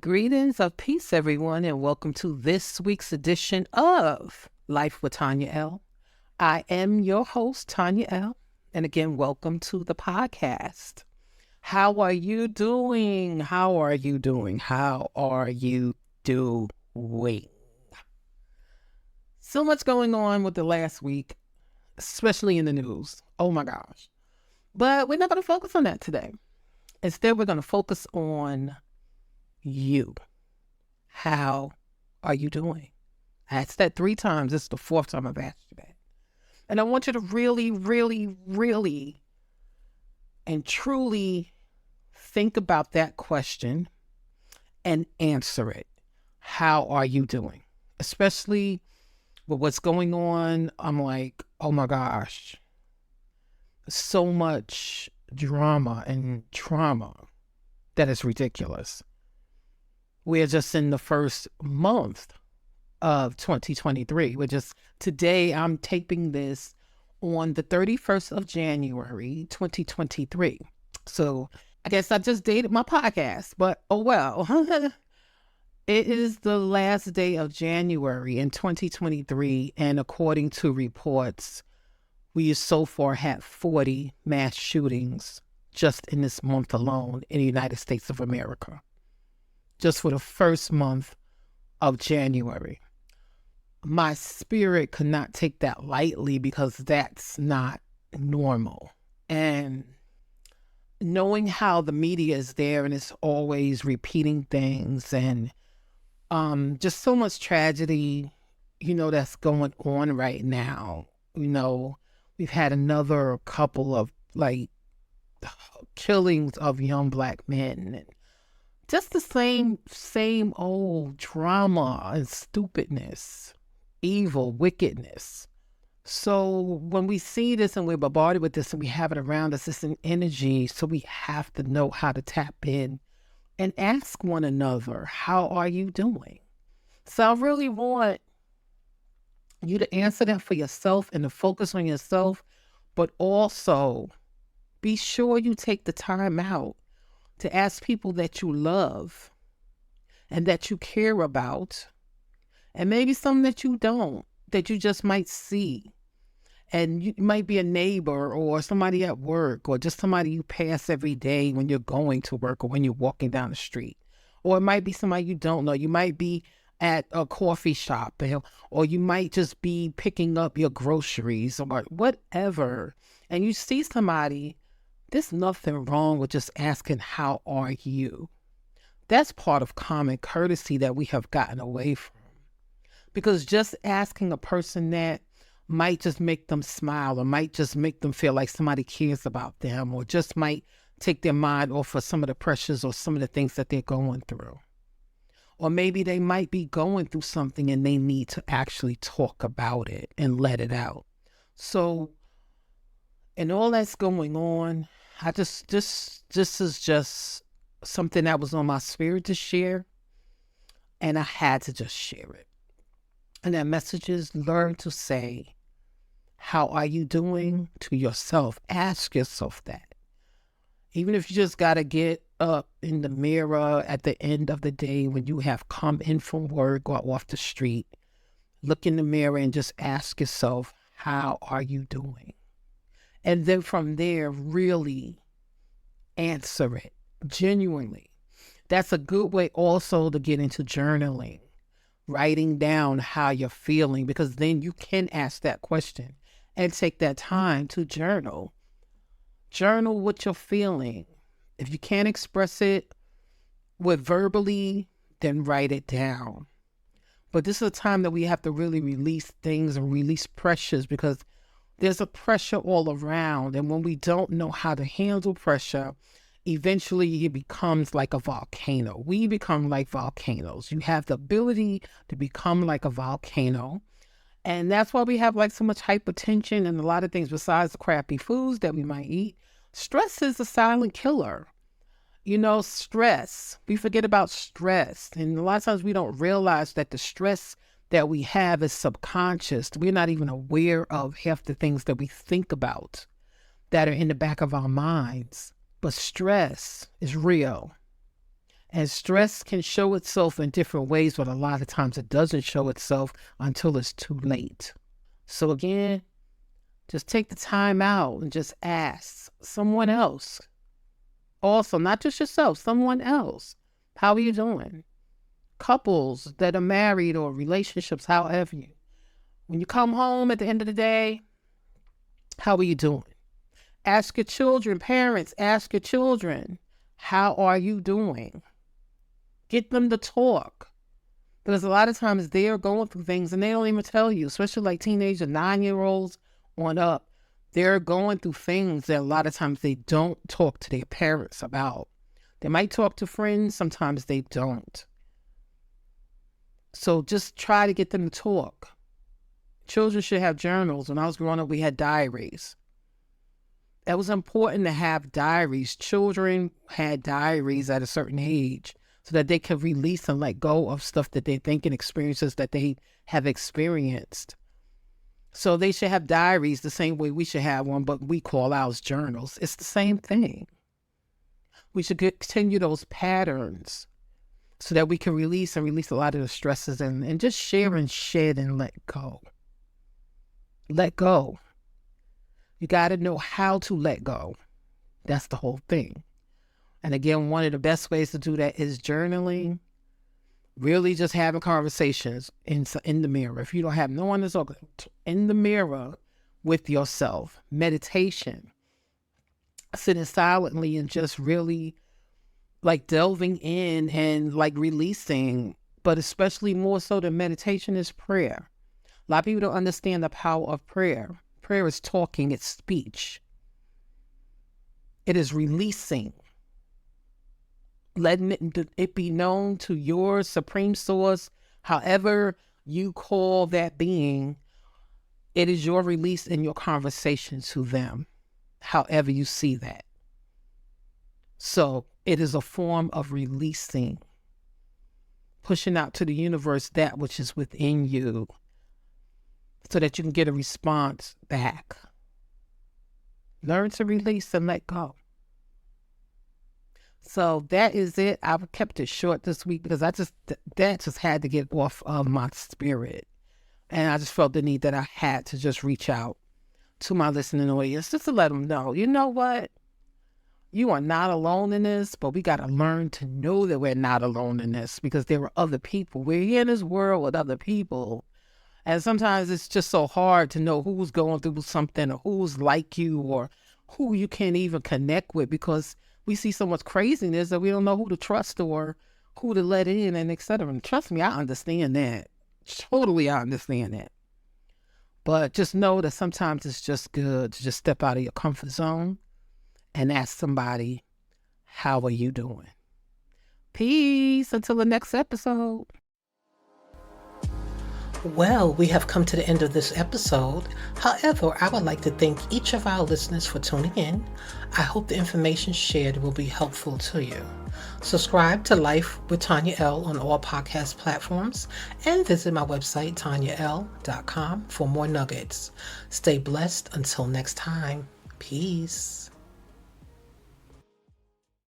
Greetings of peace, everyone, and welcome to this week's edition of Life with Tanya L. I am your host, Tanya L. And again, welcome to the podcast. How are you doing? How are you doing? How are you doing? So much going on with the last week, especially in the news. Oh my gosh. But we're not going to focus on that today. Instead, we're going to focus on you. How are you doing? I asked that 3 times. This is the 4th time I've asked you that. And I want you to really, really, really and truly think about that question and answer it. How are you doing? Especially with what's going on. I'm like, oh my gosh, so much drama and trauma that is ridiculous. We're just in the first month of 2023. Today I'm taping this on the 31st of January, 2023. So I guess I just dated my podcast, but oh well. It is the last day of January in 2023, and according to reports, we so far had 40 mass shootings just in this month alone in the United States of America. Just for the first month of January. My spirit could not take that lightly because that's not normal. And knowing how the media is there and it's always repeating things and just so much tragedy, that's going on right now. We've had another couple of killings of young Black men and just the same old drama and stupidness, evil, wickedness. So when we see this and we're bombarded with this and we have it around us, it's an energy. So we have to know how to tap in and ask one another, how are you doing? So I really want you to answer that for yourself and to focus on yourself, but also be sure you take the time out to ask people that you love and that you care about, and maybe some that you don't, that you just might see. And you might be a neighbor or somebody at work or just somebody you pass every day when you're going to work or when you're walking down the street. Or it might be somebody you don't know. You might be at a coffee shop, or you might just be picking up your groceries or whatever. And you see somebody, there's nothing wrong with just asking, how are you? That's part of common courtesy that we have gotten away from. Because just asking a person that might just make them smile or might just make them feel like somebody cares about them or just might take their mind off of some of the pressures or some of the things that they're going through. Or maybe they might be going through something and they need to actually talk about it and let it out. So, and all that's going on, this is just something that was on my spirit to share, and I had to just share it. And that message is learn to say, how are you doing to yourself? Ask yourself that. Even if you just got to get up in the mirror at the end of the day when you have come in from work or off the street, look in the mirror and just ask yourself, how are you doing? And then from there, really answer it genuinely. That's a good way also to get into journaling, writing down how you're feeling, because then you can ask that question and take that time to journal. Journal what you're feeling. If you can't express it with verbally, then write it down. But this is a time that we have to really release things and release pressures, because there's a pressure all around. And when we don't know how to handle pressure, eventually it becomes like a volcano. We become like volcanoes. You have the ability to become like a volcano. And that's why we have so much hypertension and a lot of things besides the crappy foods that we might eat. Stress is a silent killer. Stress. We forget about stress. And a lot of times we don't realize that the stress that we have is subconscious. We're not even aware of half the things that we think about that are in the back of our minds. But stress is real. And stress can show itself in different ways, but a lot of times it doesn't show itself until it's too late. So again, just take the time out and just ask someone else. Also, not just yourself, someone else. How are you doing? Couples that are married or relationships, however you. When you come home at the end of the day, how are you doing? Ask your children, parents, ask your children, how are you doing? Get them to talk. Because a lot of times they're going through things and they don't even tell you, especially like teenagers, 9-year-olds on up. They're going through things that a lot of times they don't talk to their parents about. They might talk to friends, sometimes they don't. So just try to get them to talk. Children should have journals. When I was growing up, we had diaries. That was important to have diaries. Children had diaries at a certain age so that they could release and let go of stuff that they think and experiences that they have experienced. So they should have diaries the same way we should have one, but we call ours journals. It's the same thing. We should continue those patterns so that we can release a lot of the stresses and just share and shed and let go. Let go. You got to know how to let go. That's the whole thing. And again, one of the best ways to do that is journaling. Really just having conversations in the mirror. If you don't have no one to talk in the mirror with yourself, meditation, sitting silently and just really like delving in and like releasing, but especially more so than meditation is prayer. A lot of people don't understand the power of prayer. Prayer is talking, it's speech. It is releasing. Letting it be known to your supreme source, however you call that being, it is your release in your conversation to them, however you see that. So it is a form of releasing, pushing out to the universe that which is within you so that you can get a response back. Learn to release and let go. So that is it. I've kept it short this week because that just had to get off of my spirit. And I just felt the need that I had to just reach out to my listening audience just to let them know, you know what? You are not alone in this, but we got to learn to know that we're not alone in this because there are other people. We're here in this world with other people. And sometimes it's just so hard to know who's going through something or who's like you or who you can't even connect with because we see so much craziness that we don't know who to trust or who to let in and et cetera. And trust me, I understand that. Totally, I understand that. But just know that sometimes it's just good to just step out of your comfort zone and ask somebody, how are you doing? Peace until the next episode. Well, we have come to the end of this episode. However, I would like to thank each of our listeners for tuning in. I hope the information shared will be helpful to you. Subscribe to Life with Tanya L on all podcast platforms and visit my website, tanyal.com, for more nuggets. Stay blessed until next time. Peace.